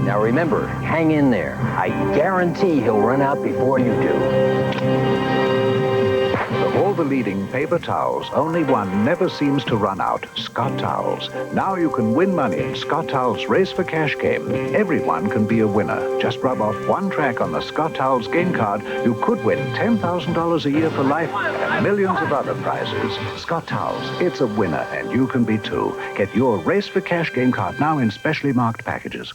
Now remember, hang in there. I guarantee he'll run out before you do. Of all the leading paper towels, only one never seems to run out. Scott Towels. Now you can win money in Scott Towels' Race for Cash game. Everyone can be a winner. Just rub off one track on the Scott Towels game card. You could win $10,000 a year for life and millions of other prizes. Scott Towels. It's a winner, and you can be too. Get your Race for Cash game card now in specially marked packages.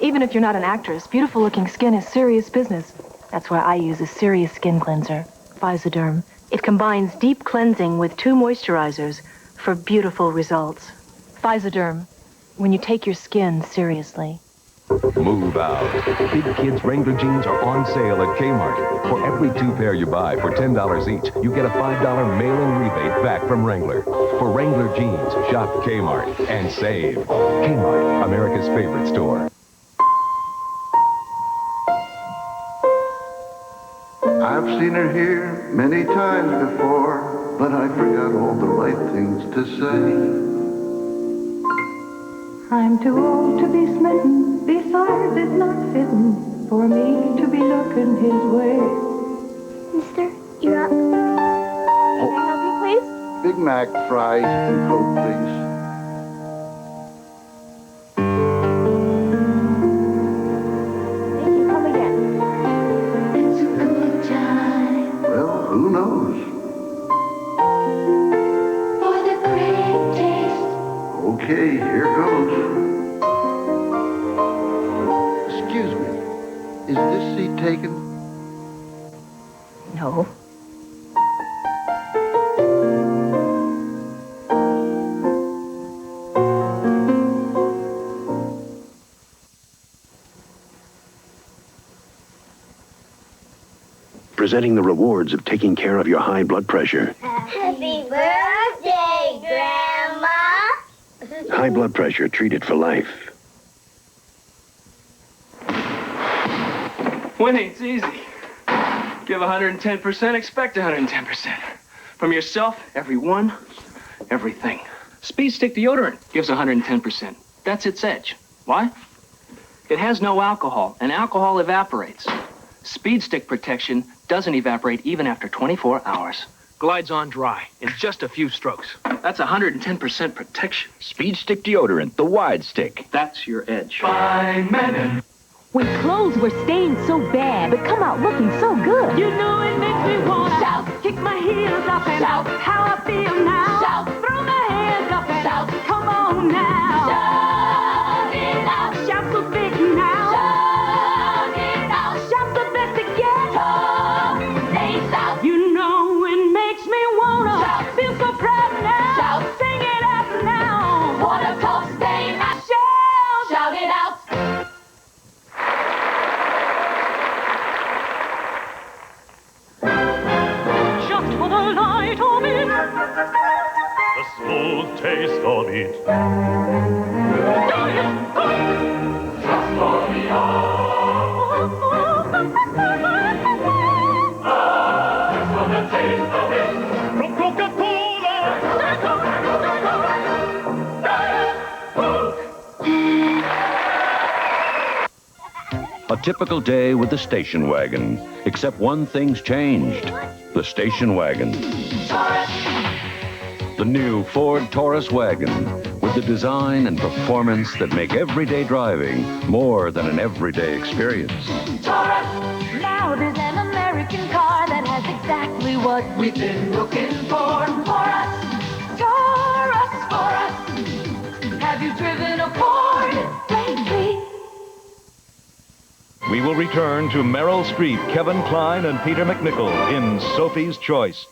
Even if you're not an actress, beautiful-looking skin is serious business. That's why I use a serious skin cleanser, Physoderm. It combines deep cleansing with 2 moisturizers for beautiful results. Physoderm, when you take your skin seriously. Move out. Big Kids Wrangler jeans are on sale at Kmart. For every 2 pair you buy for $10 each, you get a $5 mail-in rebate back from Wrangler. For Wrangler jeans, shop Kmart and save. Kmart, America's favorite store. I've seen her here many times before, but I forgot all the right things to say. I'm too old to be smitten, besides it's not fitting for me to be looking his way. Mister, you're up. Can I help you, please? Big Mac, fries, and Coke, please. Make you come again. It's a good time. Well, who knows? For the great taste. Okay, here goes. Excuse me, is this seat taken? No. Presenting the rewards of taking care of your high blood pressure. Happy birthday, Grandma. High blood pressure treated for life. Winning's easy. Give 110%, expect 110%. From yourself, everyone, everything. Speed Stick deodorant gives 110%. That's its edge. Why? It has no alcohol, and alcohol evaporates. Speed Stick protection doesn't evaporate even after 24 hours. Glides on dry in just a few strokes. That's 110% protection. Speed Stick deodorant, the wide stick. That's your edge. 5 minutes. When clothes were stained so bad, but come out looking so good. You know it makes me wanna Shout. kick my heels up and Shout. how I feel now. Shout. Throw my hands up and Shout. come on now. Shout it out. Shout so big now. Shout it out. Shout the best it gets. Come, they shout. You know it makes me wanna Shout. feel so proud now. Shout. Sing it out now. Water coat stain out. Shout. Shout it out. Just for the light of it. The smooth taste of it. Just for the Just for the taste of it. From Coca-Cola. A typical day with the station wagon, except one thing's changed. The station wagon. The new Ford Taurus wagon, with the design and performance that make everyday driving more than an everyday experience. Now there's an American car that has exactly what we've been looking for. For us, for us. Have you driven a Ford lately? We will return to Meryl Streep, Kevin Kline, and Peter McNichol in Sophie's Choice.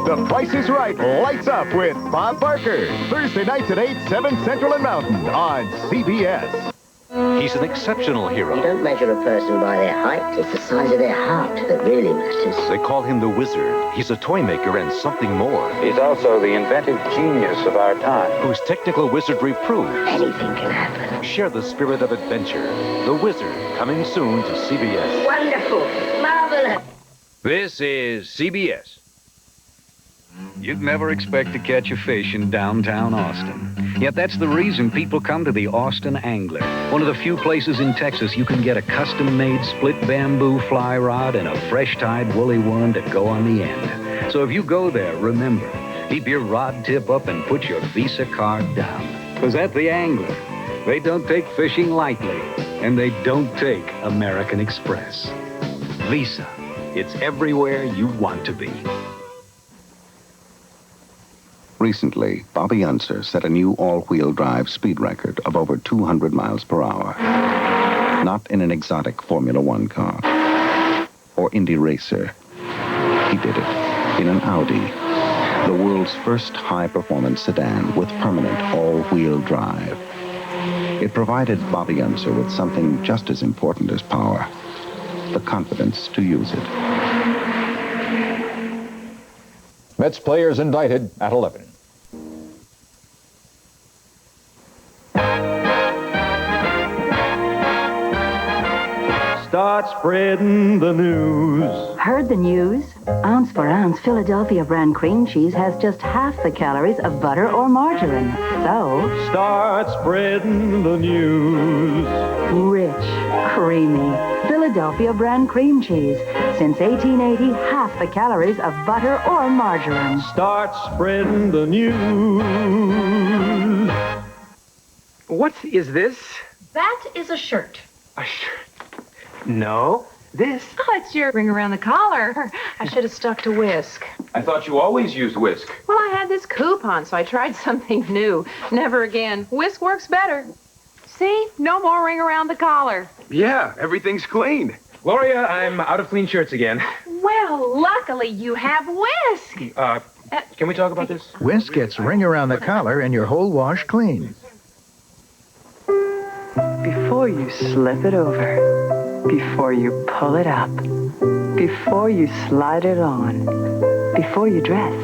The Price is Right lights up with Bob Barker. Thursday nights at 8, 7 Central and Mountain on CBS. He's an exceptional hero. You don't measure a person by their height. It's the size of their heart that really matters. They call him the Wizard. He's a toy maker and something more. He's also the inventive genius of our time. Whose technical wizardry proves Anything can happen. share the spirit of adventure. The Wizard, coming soon to CBS. Wonderful. Marvelous. This is CBS. You'd never expect to catch a fish in downtown Austin. Yet that's the reason people come to the Austin Angler, one of the few places in Texas you can get a custom-made split bamboo fly rod and a fresh-tied woolly one to go on the end. So if you go there, remember, keep your rod tip up and put your Visa card down. Because at the Angler, they don't take fishing lightly, and they don't take American Express. Visa, it's everywhere you want to be. Recently, Bobby Unser set a new all-wheel drive speed record of over 200 miles per hour. Not in an exotic Formula One car or Indy racer. He did it in an Audi, the world's first high-performance sedan with permanent all-wheel drive. It provided Bobby Unser with something just as important as power, the confidence to use it. Mets players indicted at 11. Start spreading the news. Heard the news? Ounce for ounce, Philadelphia brand cream cheese has just half the calories of butter or margarine. So, Start spreading the news. Rich, creamy, Philadelphia brand cream cheese. Since 1880, half the calories of butter or margarine. Start spreading the news. What is this? That is a shirt. A shirt? No. This? Oh, it's your ring around the collar. I should have stuck to whisk. I thought you always used whisk. Well, I had this coupon, so I tried something new. Never again. Whisk works better. See? No more ring around the collar. Yeah, everything's clean. Gloria, I'm out of clean shirts again. Well, luckily you have whisk. Can we talk about this? Whisk gets ring around the collar and your whole wash clean. Before you slip it over, before you pull it up, before you slide it on, before you dress,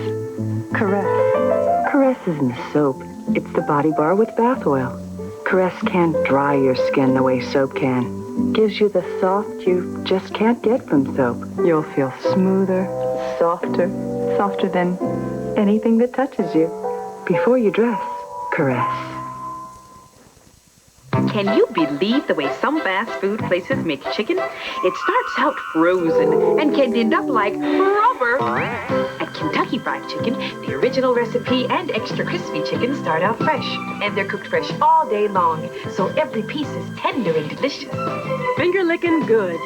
caress. Caress isn't soap. It's the body bar with bath oil. Caress can't dry your skin the way soap can. Gives you the soft you just can't get from soap. You'll feel smoother, softer than anything that touches you. Before you dress, caress. Can you believe the way some fast food places make chicken? It starts out frozen and can end up like rubber. At Kentucky Fried Chicken, the original recipe and extra crispy chicken start out fresh, and they're cooked fresh all day long, so every piece is tender and delicious. Finger-licking good.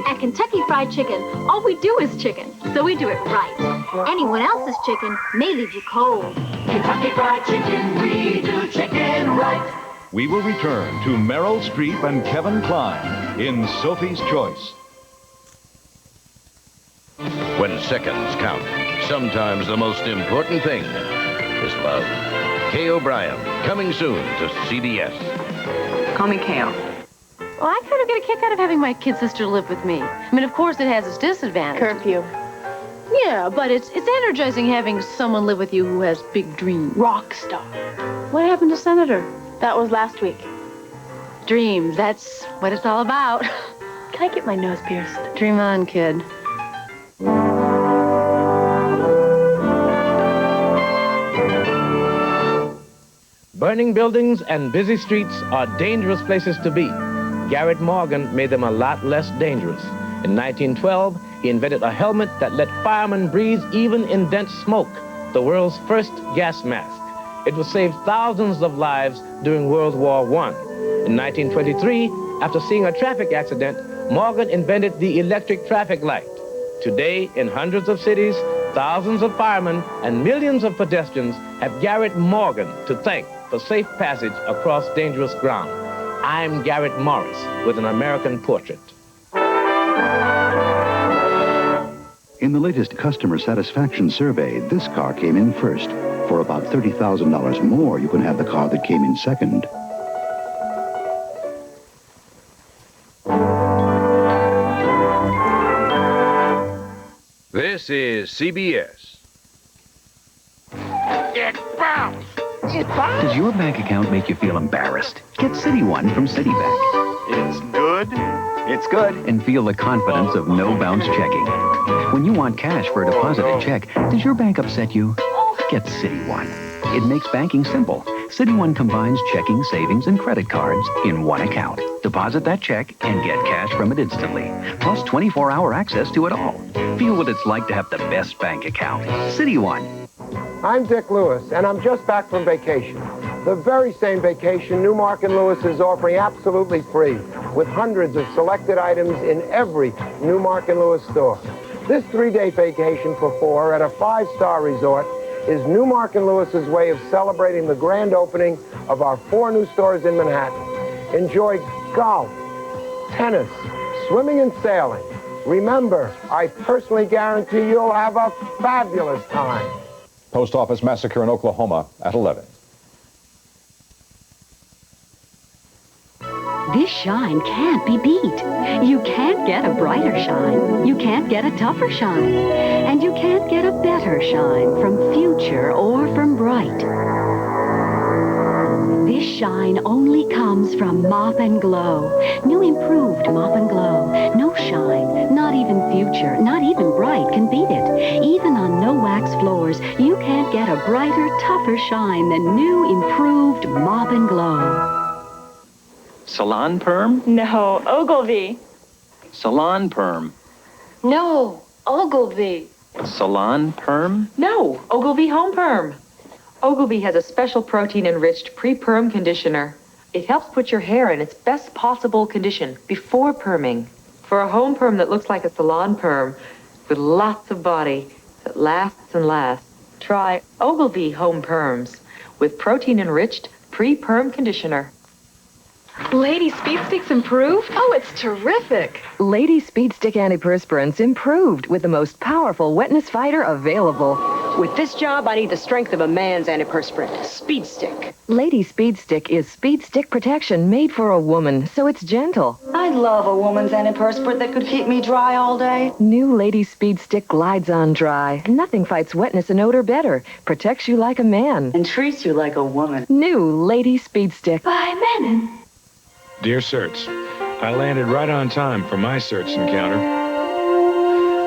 At Kentucky Fried Chicken, all we do is chicken, so we do it right. Anyone else's chicken may leave you cold. Kentucky Fried Chicken, we do chicken right. We will return to Meryl Streep and Kevin Kline in Sophie's Choice. When seconds count, sometimes the most important thing is love. Kay O'Brien, coming soon to CBS. Call me Kale. Well, I kind of get a kick out of having my kid sister live with me. I mean, of course, it has its disadvantages. Curfew. Yeah, but it's energizing having someone live with you who has big dreams. Rock star. What happened to Senator? That was last week. Dreams, that's what it's all about. Can I get my nose pierced? Dream on, kid. Burning buildings and busy streets are dangerous places to be. Garrett Morgan made them a lot less dangerous. In 1912, he invented a helmet that let firemen breathe even in dense smoke, the world's first gas mask. It would save thousands of lives during World War I. In 1923, after seeing a traffic accident, Morgan invented the electric traffic light. Today, in hundreds of cities, thousands of firemen and millions of pedestrians have Garrett Morgan to thank for safe passage across dangerous ground. I'm Garrett Morris with an American portrait. In the latest customer satisfaction survey, this car came in first. For about $30,000 more, you can have the car that came in second. This is CBS. It bounced. Does your bank account make you feel embarrassed? Get Citi One from Citibank. It's good. It's good. And feel the confidence of no-bounce checking. When you want cash for a deposited check, does your bank upset you? Get City One. It makes banking simple. City One combines checking, savings, and credit cards in one account. Deposit that check and get cash from it instantly. Plus 24-hour access to it all. Feel what it's like to have the best bank account. City One. I'm Dick Lewis, and I'm just back from vacation. The very same vacation Newmark and Lewis is offering absolutely free, with hundreds of selected items in every Newmark and Lewis store. This 3-day vacation for 4 at a 5-star resort is Newmark and Lewis's way of celebrating the grand opening of our 4 new stores in Manhattan. Enjoy golf, tennis, swimming, and sailing. Remember, I personally guarantee you'll have a fabulous time. Post office massacre in Oklahoma at 11. This shine can't be beat. You can't get a brighter shine. You can't get a tougher shine. And you can't get a better shine from Future or from Bright. This shine only comes from Mop and Glow. New improved Mop and Glow. No shine, not even Future, not even Bright can beat it. Even on no wax floors, you can't get a brighter, tougher shine than new improved Mop and Glow. Salon Perm? No, Ogilvy. Salon Perm. No, Ogilvy. Salon Perm? No, Ogilvy Home Perm. Ogilvy has a special protein-enriched pre-perm conditioner. It helps put your hair in its best possible condition before perming. For a home perm that looks like a salon perm with lots of body that lasts and lasts, try Ogilvy Home Perms with protein-enriched pre-perm conditioner. Lady Speed Stick's improved? Oh, it's terrific. Lady Speed Stick antiperspirants improved with the most powerful wetness fighter available. With this job, I need the strength of a man's antiperspirant, Speed Stick. Lady Speed Stick is Speed Stick protection made for a woman, so it's gentle. I'd love a woman's antiperspirant that could keep me dry all day. New Lady Speed Stick glides on dry. Nothing fights wetness and odor better. Protects you like a man. And treats you like a woman. New Lady Speed Stick. By Menon. Dear Certs, I landed right on time for my Certs encounter.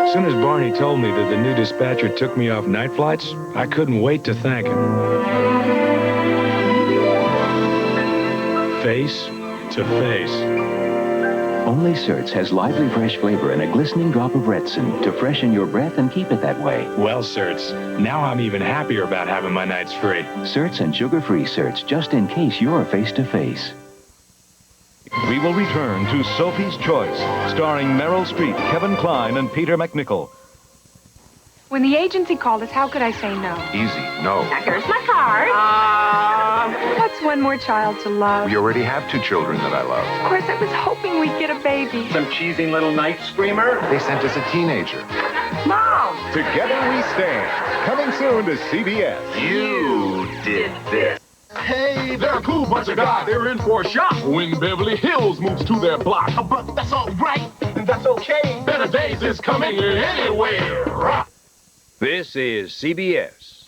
As soon as Barney told me that the new dispatcher took me off night flights, I couldn't wait to thank him. Face to face. Only Certs has lively fresh flavor and a glistening drop of Retsin to freshen your breath and keep it that way. Well, Certs, now I'm even happier about having my nights free. Certs and sugar-free Certs, just in case you're face to face. We will return to Sophie's Choice, starring Meryl Streep, Kevin Kline, and Peter MacNicol. When the agency called us, how could I say no? Easy, no. Now, here's my card. What's one more child to love? We already have 2 children that I love. Of course, I was hoping we'd get a baby. Some cheesy little night screamer. They sent us a teenager. Mom! Together we stand. Coming soon to CBS. You did this. Hey, they're a cool bunch of guys. They're in for a shock when Beverly Hills moves to their block. But that's all right, and that's okay. Better days is coming anywhere. This is CBS.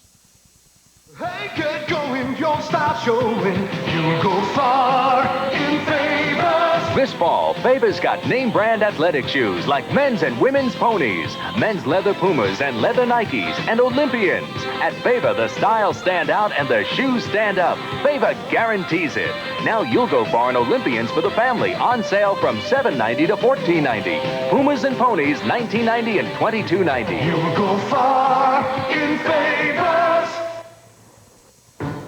Hey, get going, your style showing. You go far in favor. This fall, Faber's got name brand athletic shoes like men's and women's ponies, men's leather Pumas and leather Nikes, and Olympians. At Faber, the styles stand out and the shoes stand up. Faber guarantees it. Now you'll go far in Olympians for the family, on sale from $7.90 to $14.90. Pumas and ponies, $19.90 and $22.90. You go far in favors.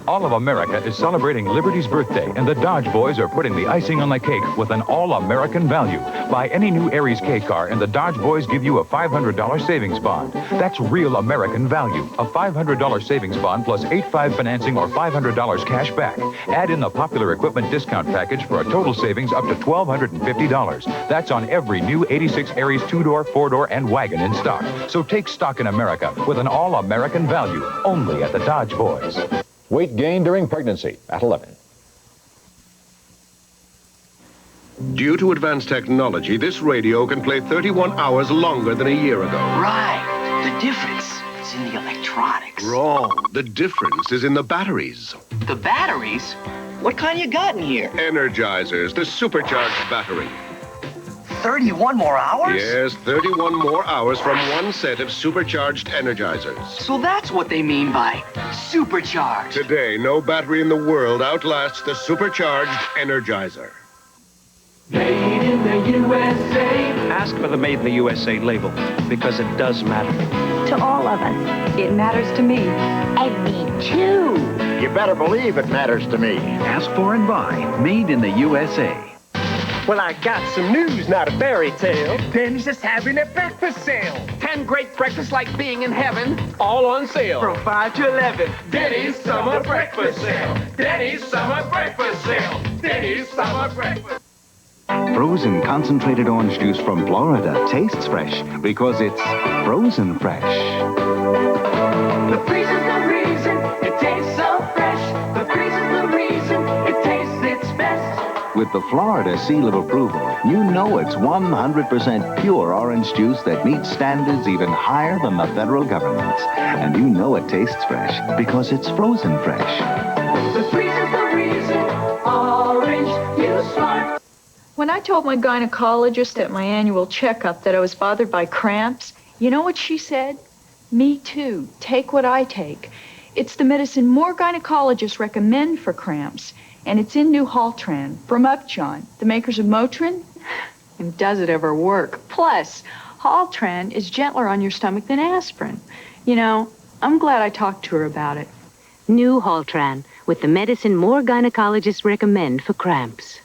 All of America is celebrating Liberty's birthday, and the Dodge Boys are putting the icing on the cake with an all-American value. Buy any new Aries K car, and the Dodge Boys give you a $500 savings bond. That's real American value. A $500 savings bond plus 8.5 financing or $500 cash back. Add in the popular equipment discount package for a total savings up to $1,250. That's on every new 86 Aries 2-door, 4-door, and wagon in stock. So take stock in America with an all-American value, only at the Dodge Boys. Weight gain during pregnancy at 11. Due to advanced technology, this radio can play 31 hours longer than a year ago. Right. The difference is in the electronics. Wrong. The difference is in the batteries. The batteries? What kind you got in here? Energizers, the supercharged battery. 31 more hours? Yes, 31 more hours from one set of supercharged energizers. So that's what they mean by supercharged. Today, no battery in the world outlasts the supercharged energizer. Made in the USA. Ask for the Made in the USA label, because it does matter. To all of us, it matters to me. And me too. You better believe it matters to me. Ask for and buy Made in the USA. Well, I got some news, not a fairy tale. Denny's is having a breakfast sale. 10 great breakfasts like being in heaven, all on sale. From 5 to 11. Denny's Summer Breakfast Sale. Denny's Summer Breakfast Sale. Denny's Summer Breakfast. Frozen concentrated orange juice from Florida tastes fresh because it's frozen fresh. The freezer's the reason it tastes so fresh. The freezer's the reason it tastes its best. With the Florida seal of approval, you know it's 100% pure orange juice that meets standards even higher than the federal government's. And you know it tastes fresh because it's frozen fresh. The freezer's the reason orange you smart. When I told my gynecologist at my annual checkup that I was bothered by cramps, you know what she said? Me too. Take what I take. It's the medicine more gynecologists recommend for cramps, and it's in new Haltran from Upjohn, the makers of Motrin. And does it ever work? Plus, Haltran is gentler on your stomach than aspirin. You know, I'm glad I talked to her about it. New Haltran, with the medicine more gynecologists recommend for cramps.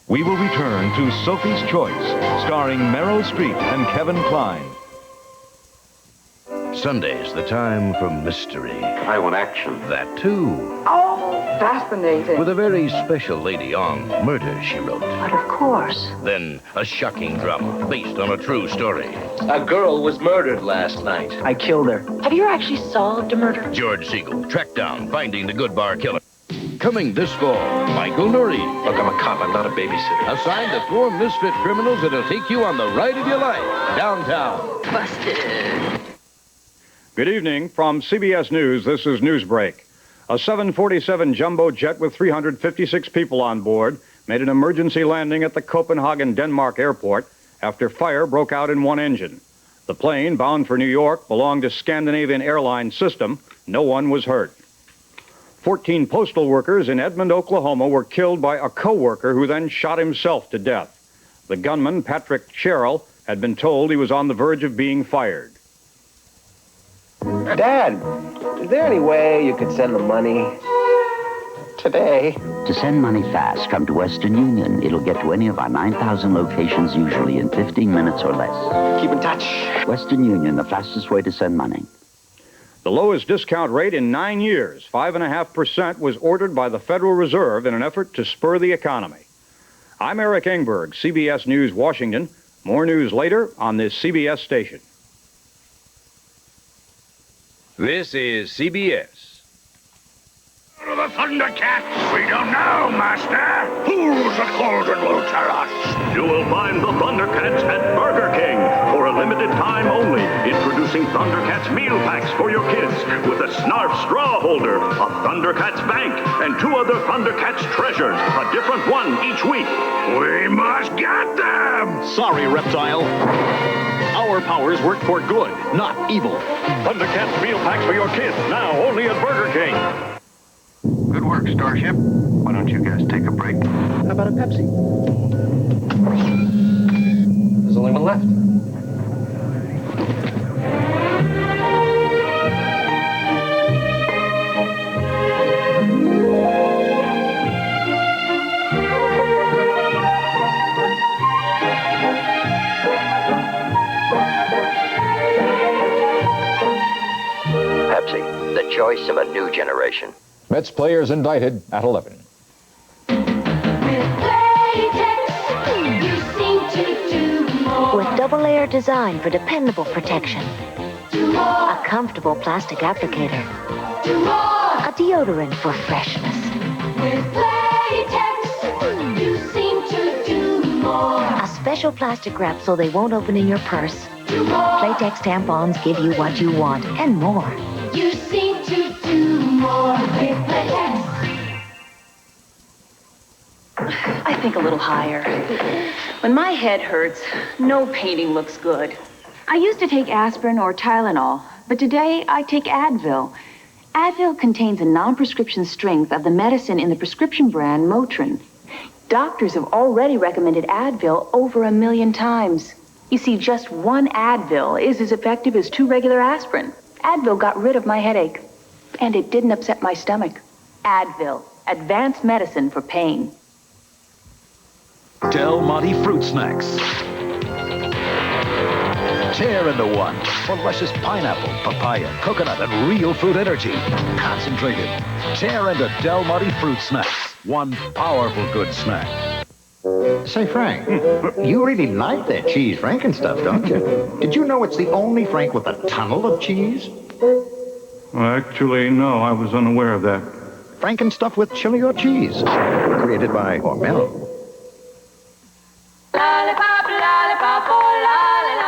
We will return to Sophie's Choice, starring Meryl Streep and Kevin Kline. Sunday's the time for mystery. I want action. That too. Oh, fascinating. With a very special lady on Murder, She Wrote. But of course. Then a shocking drama based on a true story. A girl was murdered last night. I killed her. Have you actually solved a murder? George Siegel tracked down Finding the Good Bar Killer. Coming this fall, Michael Nouri. Look, I'm a cop. I'm not a babysitter. Assigned to 4 misfit criminals that'll take you on the ride of your life. Downtown. Busted. Good evening. From CBS News, this is Newsbreak. A 747 jumbo jet with 356 people on board made an emergency landing at the Copenhagen, Denmark airport after fire broke out in one engine. The plane, bound for New York, belonged to Scandinavian Airlines System. No one was hurt. 14 postal workers in Edmond, Oklahoma were killed by a co-worker who then shot himself to death. The gunman, Patrick Sherrill, had been told he was on the verge of being fired. Dad, is there any way you could send the money today? To send money fast, come to Western Union. It'll get to any of our 9,000 locations, usually in 15 minutes or less. Keep in touch. Western Union, the fastest way to send money. The lowest discount rate in 9 years, 5.5%, was ordered by the Federal Reserve in an effort to spur the economy. I'm Eric Engberg, CBS News, Washington. More news later on this CBS station. This is CBS. The Thundercats? We don't know, Master. Who's the cauldron will tell us? You will find the Thundercats at Burger King for a limited time only. Introducing Thundercats meal packs for your kids with a Snarf straw holder, a Thundercats bank, and 2 other Thundercats treasures, a different one each week. We must get them! Sorry, Reptile. Our powers work for good, not evil. Thundercats meal packs for your kids, now only at Burger King. Good work, Starship. Why don't you guys take a break? How about a Pepsi? There's only one left. Pepsi, the choice of a new generation. Mets players indicted at 11. With double-layer design for dependable protection. A comfortable plastic applicator. A deodorant for freshness. With Playtex, you seem to do more. A special plastic wrap so they won't open in your purse. Playtex tampons give you what you want and more. You seem to do more with Playtex. I think a little higher. When my head hurts, no painting looks good. I used to take aspirin or Tylenol, but today I take Advil. Advil contains a non-prescription strength of the medicine in the prescription brand Motrin. Doctors have already recommended Advil over 1 million times. You see, just one Advil is as effective as 2 regular aspirin. Advil got rid of my headache, and it didn't upset my stomach. Advil, advanced medicine for pain. Del Monte Fruit Snacks. Tear into one for luscious pineapple, papaya, coconut, and real fruit energy. Concentrated. Tear into Del Monte Fruit Snacks. One powerful good snack. Say, Frank, you really like that cheese Franken stuff, don't you? Did you know it's the only Frank with a tunnel of cheese? Well, actually, no, I was unaware of that. Franken stuff with chili or cheese. Created by Hormel.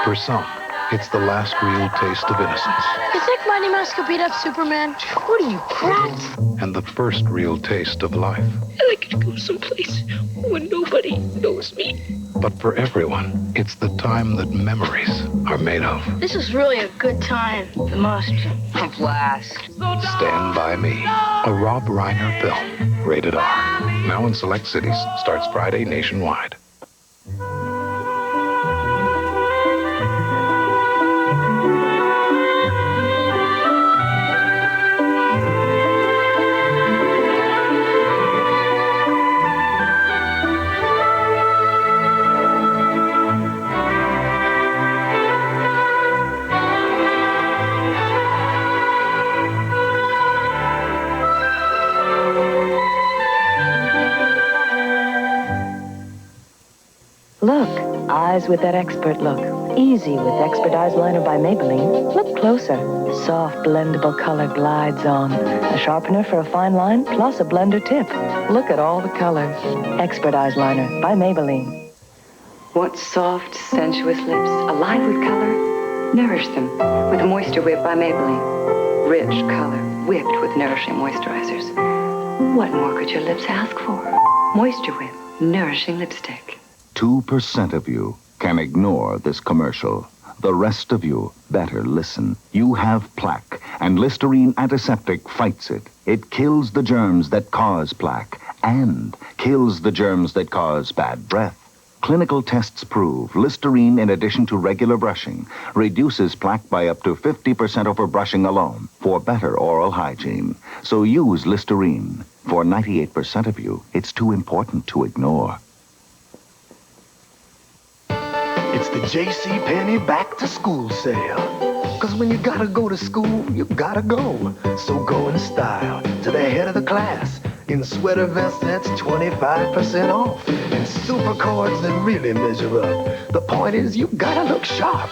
For some, it's the last real taste of innocence. You think Mighty Mouse could beat up Superman? What are you, cracked? And the first real taste of life. I could go someplace where nobody knows me. But for everyone, it's the time that memories are made of. This is really a good time. The must. A blast. Stand By Me, a Rob Reiner film. Rated R. Now in select cities. Starts Friday nationwide. Look, eyes with that expert look. Easy with Expert Eyes Liner by Maybelline. Look closer. Soft, blendable color glides on. A sharpener for a fine line, plus a blender tip. Look at all the colors. Expert Eyes Liner by Maybelline. Want soft, sensuous lips, alive with color? Nourish them with Moisture Whip by Maybelline. Rich color, whipped with nourishing moisturizers. What more could your lips ask for? Moisture Whip, nourishing lipstick. 2% of you can ignore this commercial. The rest of you better listen. You have plaque, and Listerine Antiseptic fights it. It kills the germs that cause plaque and kills the germs that cause bad breath. Clinical tests prove Listerine, in addition to regular brushing, reduces plaque by up to 50% over brushing alone for better oral hygiene. So use Listerine. For 98% of you, it's too important to ignore. It's the JCPenney back to school sale. Cause when you gotta go to school, you gotta go. So go in style to the head of the class. In sweater vests, that's 25% off. And super cords that really measure up. The point is, you gotta look sharp.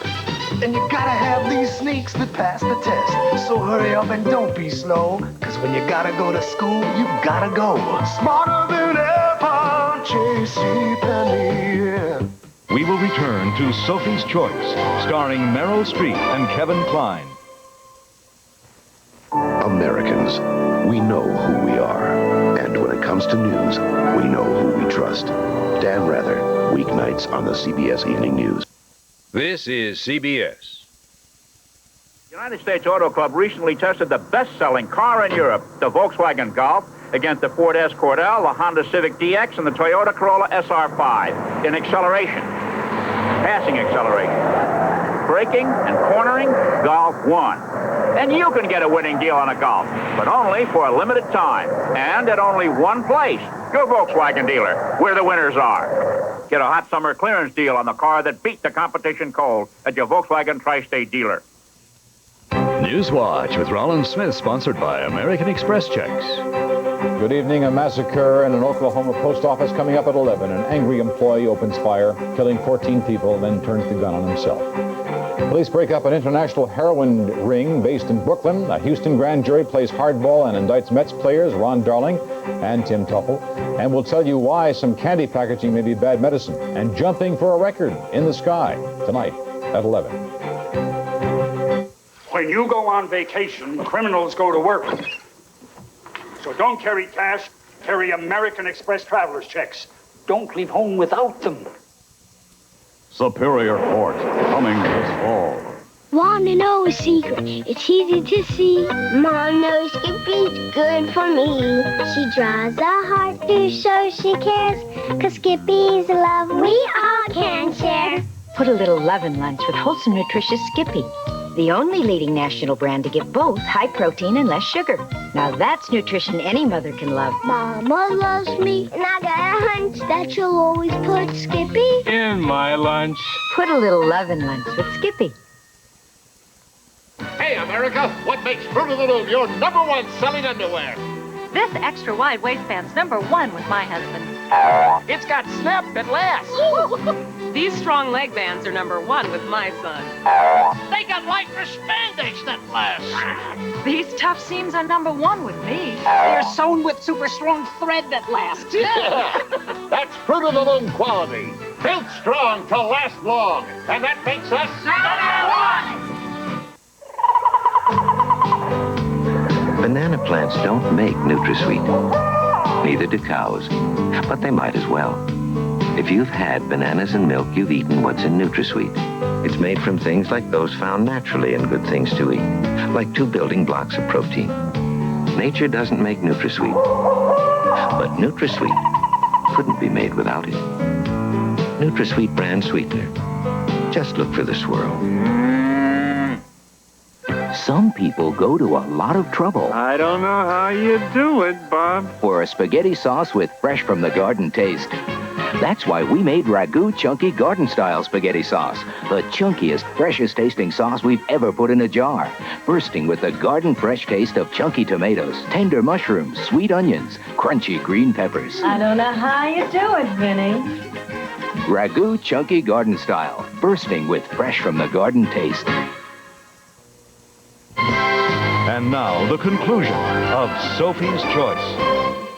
And you gotta have these sneaks that pass the test. So hurry up and don't be slow. Cause when you gotta go to school, you gotta go. Smarter than ever, JCPenney. We will return to Sophie's Choice, starring Meryl Streep and Kevin Kline. Americans, we know who we are. And when it comes to news, we know who we trust. Dan Rather, weeknights on the CBS Evening News. This is CBS. United States Auto Club recently tested the best-selling car in Europe, the Volkswagen Golf, against the Ford Escort L, the Honda Civic DX, and the Toyota Corolla SR5 in acceleration, passing acceleration. Braking and cornering, Golf won. And you can get a winning deal on a Golf, but only for a limited time and at only one place, your Volkswagen dealer, where the winners are. Get a hot summer clearance deal on the car that beat the competition cold at your Volkswagen Tri-State dealer. Newswatch with Rollins Smith, sponsored by American Express Checks. Good evening. A massacre in an Oklahoma post office coming up at 11. An angry employee opens fire, killing 14 people, then turns the gun on himself. Police break up an international heroin ring based in Brooklyn. A Houston grand jury plays hardball and indicts Mets players Ron Darling and Tim Tupple. And we'll tell you why some candy packaging may be bad medicine. And jumping for a record in the sky tonight at 11. When you go on vacation, criminals go to work. So don't carry cash, carry American Express traveler's checks. don't leave home without them. Superior Court, coming this fall. Want to know a secret? It's easy to see. Mom knows Skippy's good for me. She draws a heart through so she cares. 'Cause Skippy's love we all can share. Put a little love in lunch with wholesome, nutritious Skippy. The only leading national brand to get both high protein and less sugar. Now that's nutrition any mother can love. Mama loves me, and I got a hunch that she'll always put Skippy In my lunch. Put a little love in lunch with Skippy. Hey, America, what makes Fruit of the Loom your #1 selling underwear? This extra wide waistband's #1 with my husband. It's got snap at last. These strong leg bands are #1 with my son. They got light for spandex that lasts. These tough seams are #1 with me. They're sewn with super strong thread that lasts. Yeah, that's Fruit of the Loom quality. Built strong to last long. And that makes us #1. Banana plants don't make NutraSweet. Neither do cows, but they might as well. If you've had bananas and milk, you've eaten what's in NutraSweet. It's made from things like those found naturally in good things to eat, like 2 building blocks of protein. Nature doesn't make NutraSweet, but NutraSweet couldn't be made without it. NutraSweet brand sweetener. Just look for the swirl. Some people go to a lot of trouble. I don't know how you do it, Bob. For a spaghetti sauce with fresh from the garden taste. That's why we made Ragu Chunky Garden Style Spaghetti Sauce, the chunkiest, freshest tasting sauce we've ever put in a jar, bursting with the garden fresh taste of chunky tomatoes, tender mushrooms, sweet onions, crunchy green peppers. I don't know how you do it, Vinny. Ragu Chunky Garden Style, bursting with fresh from the garden taste. And now, the conclusion of Sophie's Choice.